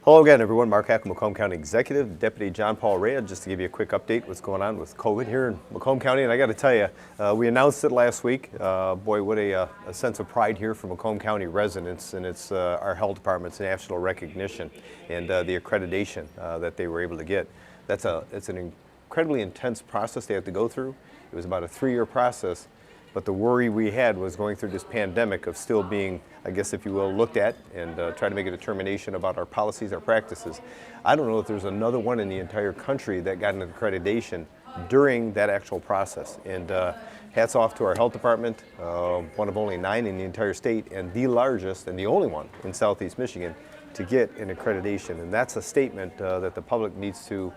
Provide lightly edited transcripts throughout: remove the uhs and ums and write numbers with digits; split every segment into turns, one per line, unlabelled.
Hello again, everyone. Mark Hackle, Macomb County Executive, Deputy John Paul Rea, just to give you a quick update what's going on with COVID here in Macomb County. And I got to tell you, we announced it last week. Boy, what a sense of pride here for Macomb County residents, and it's our health department's national recognition and the accreditation that they were able to get. It's an incredibly intense process they have to go through. It was about a 3-year process. But the worry we had was going through this pandemic of still being, I guess, if you will, looked at and try to make a determination about our policies, our practices. I don't know if there's another one in the entire country that got an accreditation during that actual process. And hats off to our health department, one of only 9 in the entire state and the largest and the only one in Southeast Michigan to get an accreditation. And that's a statement that the public needs to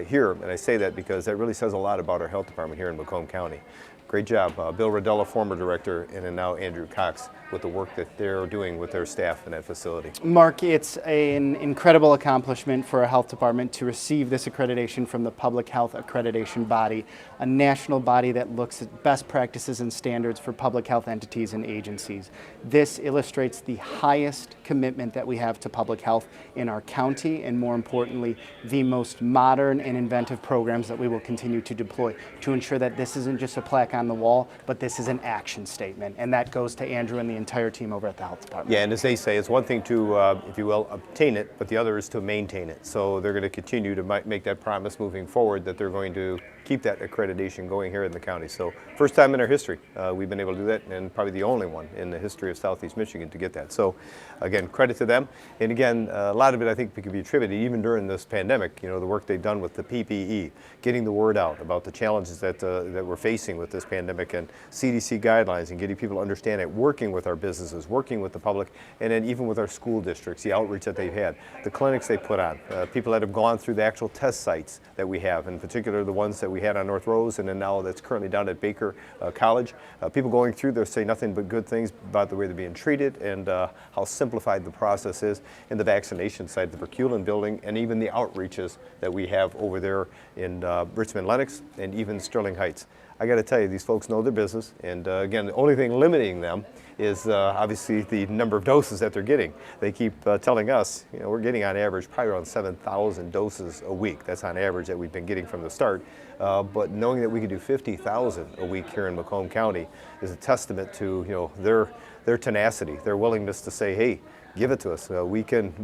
hear. And I say that because that really says a lot about our health department here in Macomb County. Great job, Bill Rodella, former director, and then now Andrew Cox, with the work that they're doing with their staff in that facility.
Mark, it's an incredible accomplishment for a health department to receive this accreditation from the Public Health Accreditation Body, a national body that looks at best practices and standards for public health entities and agencies. This illustrates the highest commitment that we have to public health in our county, and more importantly, the most modern and inventive programs that we will continue to deploy to ensure that this isn't just a plaque on the wall, but this is an action statement, and that goes to Andrew and the entire team over at the health department.
Yeah, and as they say, it's one thing to, if you will, obtain it, but the other is to maintain it. So they're going to continue to make that promise moving forward that they're going to keep that accreditation going here in the county. So first time in our history we've been able to do that, and probably the only one in the history of Southeast Michigan to get that. So again, credit to them. And again, a lot of it I think could be attributed even during this pandemic, you know, the work they've done with the PPE, getting the word out about the challenges that we're facing with this pandemic and CDC guidelines, and getting people to understand it, working with our businesses, working with the public, and then even with our school districts, the outreach that they've had, the clinics they put on, people that have gone through the actual test sites that we have, in particular the ones that we had on North Rose, and then now that's currently down at Baker College. People going through there say nothing but good things about the way they're being treated and how simplified the process is in the vaccination site, the Perculin building, and even the outreaches that we have over there in Richmond Lennox and even Sterling Heights. I got to tell you, these folks know their business, and again, the only thing limiting them is obviously the number of doses that they're getting. They keep telling us, you know, we're getting on average probably around 7,000 doses a week. That's on average that we've been getting from the start. But knowing that we can do 50,000 a week here in Macomb County is a testament to, you know, their tenacity, their willingness to say, hey, give it to us. We can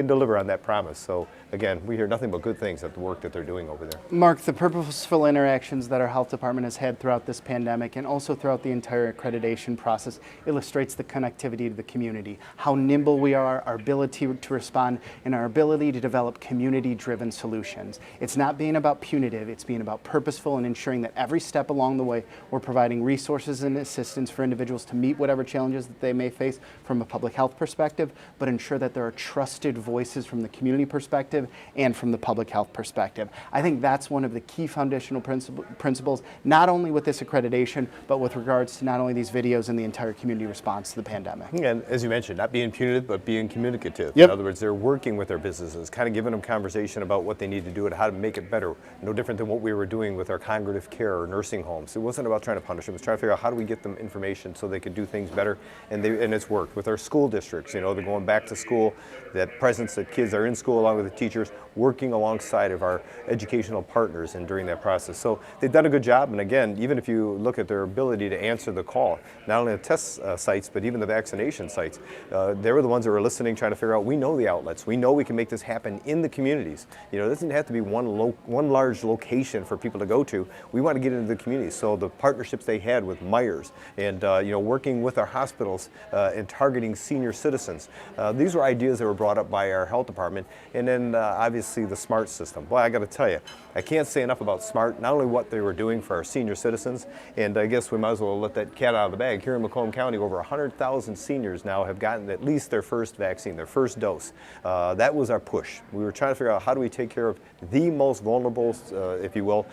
deliver on that promise. So again, we hear nothing but good things at the work that they're doing over there.
Mark, the purposeful interactions that our health department has had throughout this pandemic and also throughout the entire accreditation process illustrates the connectivity to the community, how nimble we are, our ability to respond, and our ability to develop community-driven solutions. It's not being about punitive, it's being about purposeful and ensuring that every step along the way we're providing resources and assistance for individuals to meet whatever challenges that they may face from a public health perspective, but ensure that there are trusted voices from the community perspective and from the public health perspective. I think that's one of the key foundational principles, not only with this accreditation, but with regards to not only these videos and the entire community response to the pandemic.
And as you mentioned, not being punitive, but being communicative.
Yep.
In other words, they're working with their businesses, kind of giving them conversation about what they need to do and how to make it better. No different than what we were doing with our congregative care or nursing homes. It wasn't about trying to punish them, it was trying to figure out how do we get them information so they could do things better, and it's worked. With our school districts, you know, they're going back to school, that presence that kids are in school along with the teachers, working alongside of our educational partners and during that process. So they've done a good job, and again, even if you look at their ability to answer the call, not only the test sites, but even the vaccination sites, they were the ones that were listening, trying to figure out, we know the outlets, we know we can make this happen in the communities. You know, it doesn't have to be one large location for people to go to. We want to get into the communities. So the partnerships they had with Myers and you know, working with our hospitals and targeting senior citizens. These were ideas that were brought up by our health department, and then obviously the SMART system. Boy, I got to tell you, I can't say enough about SMART, not only what they were doing for our senior citizens, and I guess we might as well let that cat out of the bag. Here in Macomb County, over 100,000 seniors now have gotten at least their first vaccine, their first dose. That was our push. We were trying to figure out how do we take care of the most vulnerable, if you will,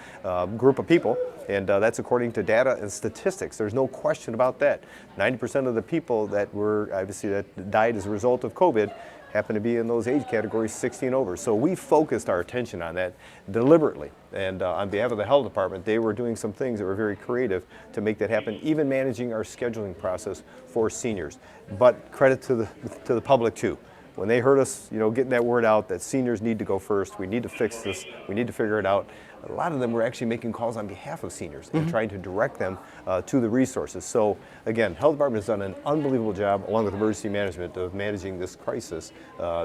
group of people, and that's according to data and statistics. There's no question about that. 90% of the people that were obviously that died as a result of COVID happen to be in those age categories 60 and over. So we focused our attention on that deliberately. And on behalf of the health department, they were doing some things that were very creative to make that happen, even managing our scheduling process for seniors. But credit to the public too. when they heard us, getting that word out that seniors need to go first, we need to fix this, we need to figure it out, a lot of them were actually making calls on behalf of seniors and trying to direct them to the resources. So again, Health Department has done an unbelievable job, along with emergency management, of managing this crisis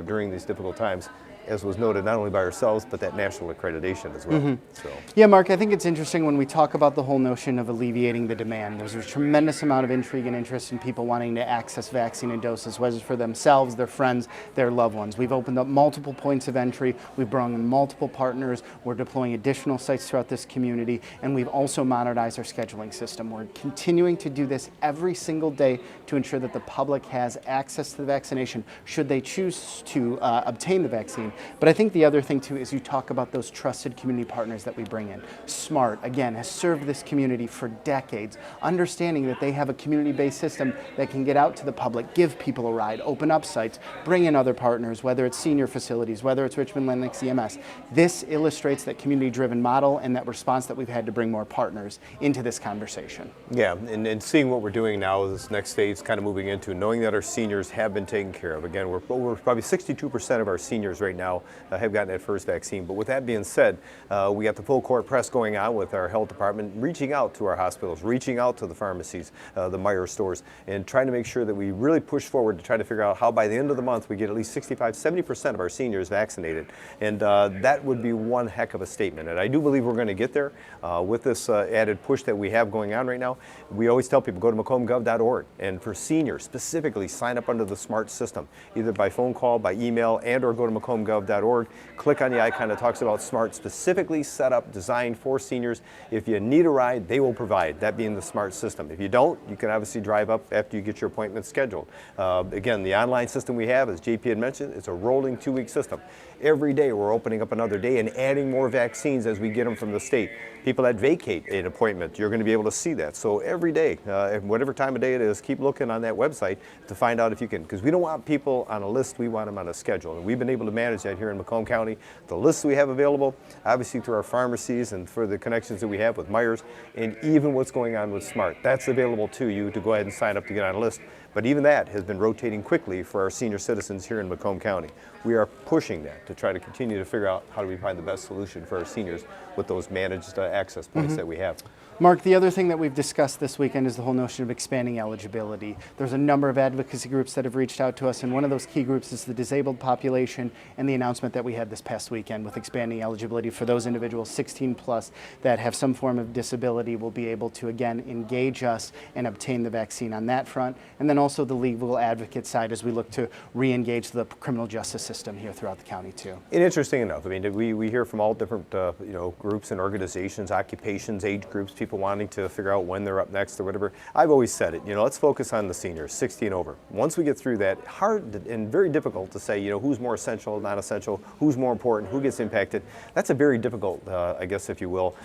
during these difficult times, as was noted not only by ourselves, but that national accreditation as well. So.
Yeah, Mark, I think it's interesting when we talk about the whole notion of alleviating the demand. There's a tremendous amount of intrigue and interest in people wanting to access vaccine and doses, whether it's for themselves, their friends, their loved ones. We've opened up multiple points of entry. We've brought in multiple partners. We're deploying additional sites throughout this community, and we've also modernized our scheduling system. We're continuing to do this every single day to ensure that the public has access to the vaccination should they choose to obtain the vaccine. But I think the other thing too is you talk about those trusted community partners that we bring in. SMART, again, has served this community for decades, understanding that they have a community-based system that can get out to the public, give people a ride, open up sites, bring in other partners, whether it's senior facilities, whether it's Richmond Lennox EMS. This illustrates that community-driven model and that response that we've had to bring more partners into this conversation.
Yeah, and seeing what we're doing now, this next stage kind of moving into, knowing that our seniors have been taken care of. Again, we're probably 62% of our seniors right now have gotten that first vaccine. But with that being said, we got the full court press going on with our health department, reaching out to our hospitals, reaching out to the pharmacies, the Meijer stores, and trying to make sure that we really push forward to try to figure out how by the end of the month we get at least 65–70% of our seniors vaccinated. And that would be one heck of a statement. And I do believe we're going to get there with this added push that we have going on right now. We always tell people, go to macombgov.org, and for seniors specifically, sign up under the SMART system, either by phone call, by email, and or go to macombgov.org. Click on the icon that talks about SMART, specifically set up, designed for seniors. If you need a ride, they will provide, that being the SMART system. If you don't, you can obviously drive up after you get your appointment scheduled. Again, the online system we have, as JP had mentioned, it's a rolling 2-week system. Every day we're opening up another day and adding more vaccines as we get them from the state. People that vacate an appointment, you're going to be able to see that. So every day, whatever time of day it is, keep looking on that website to find out if you can, because we don't want people on a list, we want them on a schedule. And we've been able to manage that here in Macomb County. The lists we have available, obviously through our pharmacies and for the connections that we have with Meijers, and even what's going on with SMART. That's available to you to go ahead and sign up to get on a list. But even that has been rotating quickly for our senior citizens here in Macomb County. We are pushing that to try to continue to figure out how do we find the best solution for our seniors with those managed access points that we have.
Mark, the other thing that we've discussed this weekend is the whole notion of expanding eligibility. There's a number of advocacy groups that have reached out to us, and one of those key groups is the disabled population, and the announcement that we had this past weekend with expanding eligibility for those individuals 16 plus that have some form of disability will be able to again engage us and obtain the vaccine on that front, and then also the legal advocate side as we look to re-engage the criminal justice system here throughout the county too.
And interesting enough, I mean, we hear from all different groups and organizations, occupations, age groups, people wanting to figure out when they're up next or whatever. I've always said it, let's focus on the seniors, 60 and over. Once we get through that, hard and very difficult to say, who's more essential, not essential, who's more important, who gets impacted. That's a very difficult, I guess, if you will,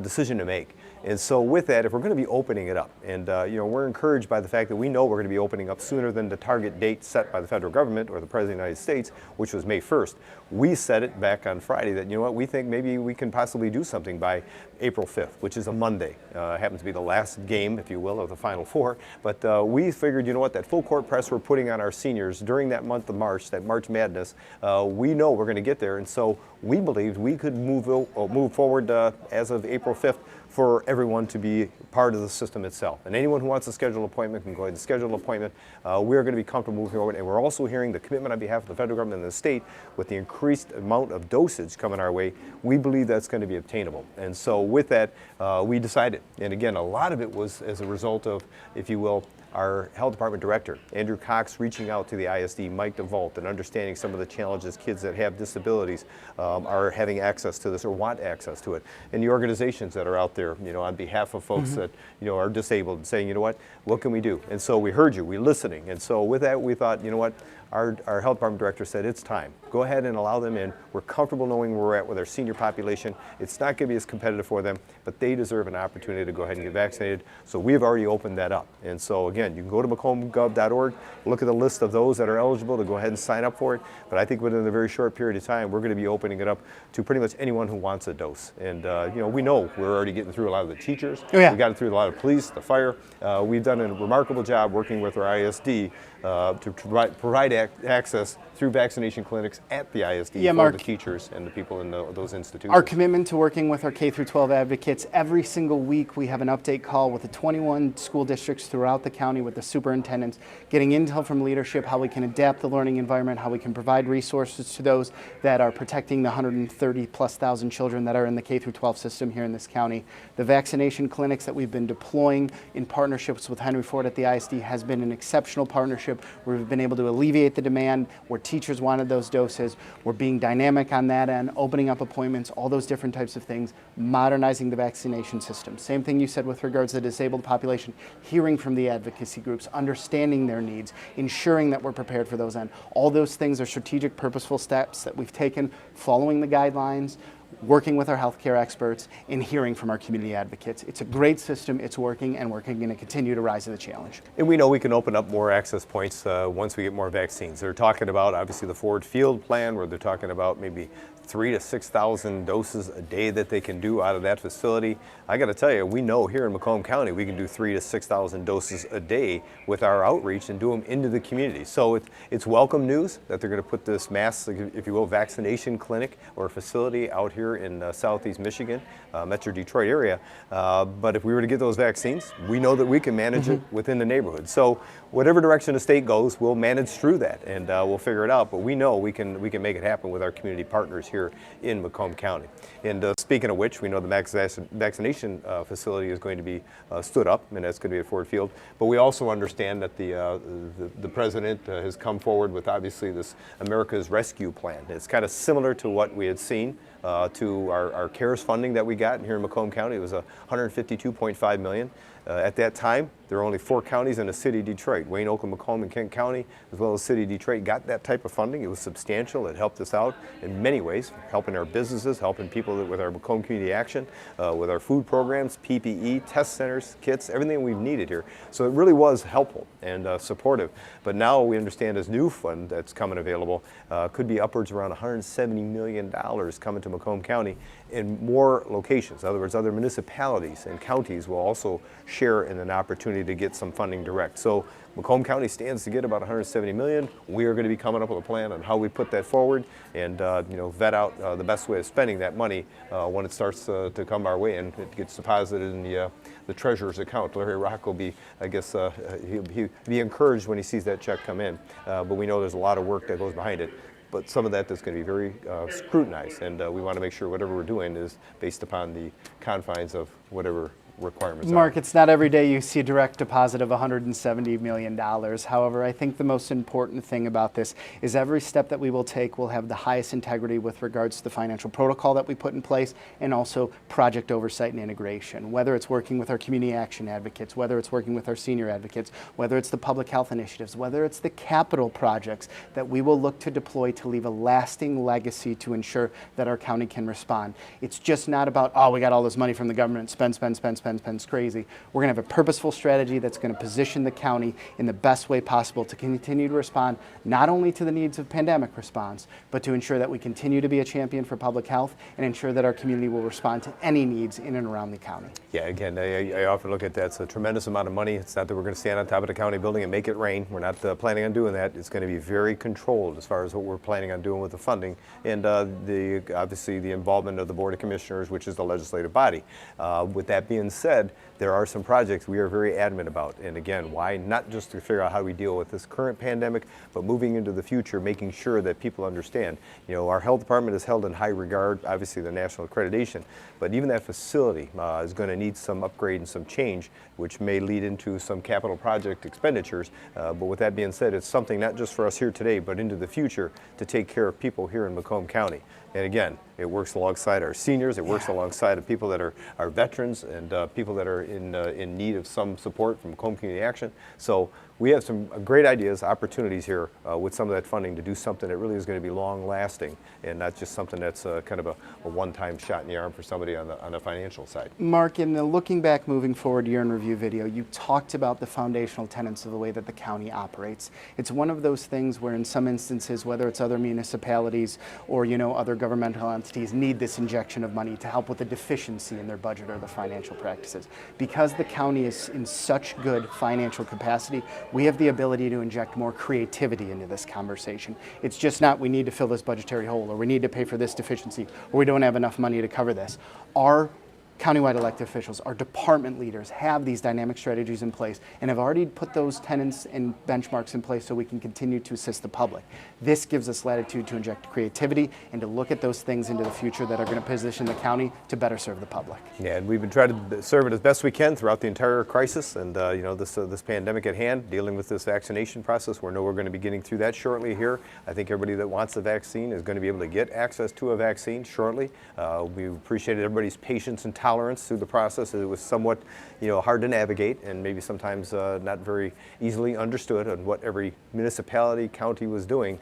decision to make. And so with that, if we're going to be opening it up, and we're encouraged by the fact that we know we're going to be opening up sooner than the target date set by the federal government or the President of the United States, which was May 1st. We said it back on Friday that, we think maybe we can possibly do something by April 5th, which is a Monday. Happens to be the last game, if you will, of the Final Four. But we figured, that full court press we're putting on our seniors during that month of March, that March Madness, we know we're going to get there. And so we believed we could move forward as of April 5th for everyone to be part of the system itself. And anyone who wants to schedule an appointment can go ahead and schedule an appointment. We're going to be comfortable moving forward. And we're also hearing the commitment on behalf of the federal government and the state with the increased amount of dosage coming our way. We believe that's going to be obtainable. And so with that, we decided. And again, a lot of it was as a result of, if you will, our health department director, Andrew Cox, reaching out to the ISD, Mike DeVault, and understanding some of the challenges kids that have disabilities are having access to this or want access to it. And the organizations that are out there, on behalf of folks that, are disabled, saying, what can we do? And so we heard you, we're listening. And so with that, we thought, our health department director said, it's time. Go ahead and allow them in. We're comfortable knowing where we're at with our senior population. It's not going to be as competitive for them, but they deserve an opportunity to go ahead and get vaccinated. So we've already opened that up. And so again, you can go to macombgov.org, look at the list of those that are eligible to go ahead and sign up for it. But I think within a very short period of time, we're going to be opening it up to pretty much anyone who wants a dose. And we know we're already getting through a lot of the teachers.
Oh, yeah.
We got through a lot of police, the fire. We've done a remarkable job working with our ISD to provide access through vaccination clinics at the ISD for
Mark,
the teachers and the people in those institutions.
Our commitment to working with our K through 12 advocates, every single week we have an update call with the 21 school districts throughout the county with the superintendents, getting intel from leadership, how we can adapt the learning environment, how we can provide resources to those that are protecting the 130,000+ children that are in the K through 12 system here in this county. The vaccination clinics that we've been deploying in partnerships with Henry Ford at the ISD has been an exceptional partnership where we've been able to alleviate the demand, where teachers wanted those doses. We're being dynamic on that end, opening up appointments, all those different types of things, modernizing the vaccination system. Same thing you said with regards to the disabled population, hearing from the advocacy groups, understanding their needs, ensuring that we're prepared for those end. All those things are strategic, purposeful steps that we've taken following the guidelines, working with our healthcare experts, and hearing from our community advocates. It's a great system, it's working, and we're going to continue to rise to the challenge.
And we know we can open up more access points once we get more vaccines. They're talking about, obviously, the Ford Field plan, where they're talking about maybe 3,000 to 6,000 doses a day that they can do out of that facility. I got to tell you, we know here in Macomb County we can do 3,000 to 6,000 doses a day with our outreach and do them into the community. So it's welcome news that they're going to put this mass, if you will, vaccination clinic or facility out here in southeast Michigan, Metro Detroit area. But if we were to get those vaccines, we know that we can manage it within the neighborhood. So whatever direction the state goes, we'll manage through that and we'll figure it out. But we know we can make it happen with our community partners here in Macomb County. And speaking of which, we know the vaccination facility is going to be stood up, and that's going to be at Ford Field. But we also understand that the president has come forward with obviously this America's Rescue Plan. It's kind of similar to what we had seen to our CARES funding that we got here in Macomb County. It was $152.5 million. At that time, there were only 4 counties in the city of Detroit. Wayne, Oakland, Macomb, and Kent County, as well as the city of Detroit, got that type of funding. It was substantial. It helped us out in many ways, helping our businesses, helping people with our Macomb Community Action, with our food programs, PPE, test centers, kits, everything we've needed here. So it really was helpful and supportive. But now we understand this new fund that's coming available could be upwards around $170 million coming to Macomb County in more locations. In other words, other municipalities and counties will also share in an opportunity to get some funding direct. So Macomb County stands to get about $170 million. We are going to be coming up with a plan on how we put that forward and vet out the best way of spending that money when it starts to come our way and it gets deposited in the treasurer's account. Larry Rock will be, I guess, he'll be encouraged when he sees that check come in. But we know there's a lot of work that goes behind it. But some of that is going to be very scrutinized, and we want to make sure whatever we're doing is based upon the confines of whatever requirements
Mark,
are.
it's not every day you see a direct deposit of $170 million. However, I think the most important thing about this is every step that we will take will have the highest integrity with regards to the financial protocol that we put in place and also project oversight and integration. Whether it's working with our community action advocates, whether it's working with our senior advocates, whether it's the public health initiatives, whether it's the capital projects that we will look to deploy to leave a lasting legacy to ensure that our county can respond. It's just not about, oh, we got all this money from the government, spend crazy. We're going to have a purposeful strategy that's going to position the county in the best way possible to continue to respond not only to the needs of pandemic response, but to ensure that we continue to be a champion for public health and ensure that our community will respond to any needs in and around the county.
Yeah, again, I often look at that. It's a tremendous amount of money. It's not that we're going to stand on top of the county building and make it rain. We're not planning on doing that. It's going to be very controlled as far as what we're planning on doing with the funding and obviously the involvement of the Board of Commissioners, which is the legislative body. With that being said, there are some projects we are very adamant about. And again, why? Not just to figure out how we deal with this current pandemic, but moving into the future, making sure that people understand. You know, our health department is held in high regard, obviously the national accreditation, but even that facility is going to need some upgrade and some change, which may lead into some capital project expenditures. But with that being said, it's something not just for us here today, but into the future to take care of people here in Macomb County. And again, it works alongside our seniors, it works alongside of people that are veterans and people that are in need of some support from Macomb Community Action. So we have some great ideas, opportunities here with some of that funding to do something that really is going to be long lasting and not just something that's kind of a one-time shot in the arm for somebody on the financial side.
Mark, in the looking back, moving forward year in review video, you talked about the foundational tenets of the way that the county operates. It's one of those things where in some instances, whether it's other municipalities or other governmental entities need this injection of money to help with the deficiency in their budget or the financial practices. Because the county is in such good financial capacity, we have the ability to inject more creativity into this conversation. It's just not we need to fill this budgetary hole, or we need to pay for this deficiency, or we don't have enough money to cover this. Our countywide elected officials, our department leaders have these dynamic strategies in place and have already put those tenets and benchmarks in place so we can continue to assist the public. This gives us latitude to inject creativity and to look at those things into the future that are going to position the county to better serve the public.
Yeah, and we've been trying to serve it as best we can throughout the entire crisis, and this pandemic at hand, dealing with this vaccination process. We know we're going to be getting through that shortly here. I think everybody that wants a vaccine is going to be able to get access to a vaccine shortly. We appreciated everybody's patience and tolerance through the process. It was somewhat, hard to navigate, and maybe sometimes not very easily understood on what every municipality, county was doing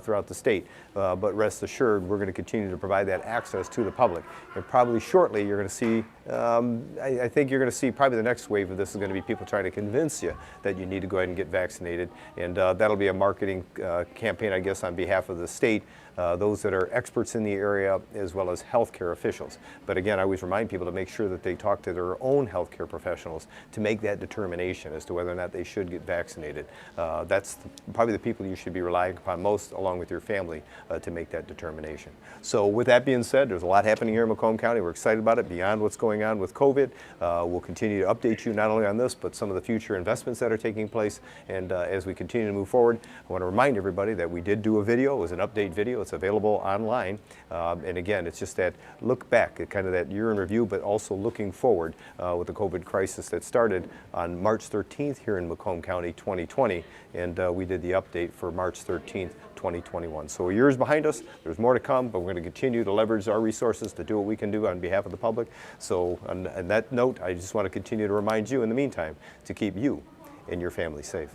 throughout the state. But rest assured, we're going to continue to provide that access to the public. And probably shortly, you're going to see, I think you're going to see probably the next wave of this is going to be people trying to convince you that you need to go ahead and get vaccinated. And that'll be a marketing campaign, I guess, on behalf of the state. Those that are experts in the area, as well as healthcare officials. But again, I always remind people to make sure that they talk to their own healthcare professionals to make that determination as to whether or not they should get vaccinated. That's probably the people you should be relying upon most, along with your family, to make that determination. So with that being said, there's a lot happening here in Macomb County. We're excited about it beyond what's going on with COVID. We'll continue to update you not only on this, but some of the future investments that are taking place. And as we continue to move forward, I want to remind everybody that we did do a video. It was an update video. It's available online. And again, it's just that look back at kind of that year in review, but also looking forward with the COVID crisis that started on March 13th here in Macomb County 2020. And we did the update for March 13th, 2021. So a year is behind us. There's more to come, but we're going to continue to leverage our resources to do what we can do on behalf of the public. So on that note, I just want to continue to remind you in the meantime to keep you and your family safe.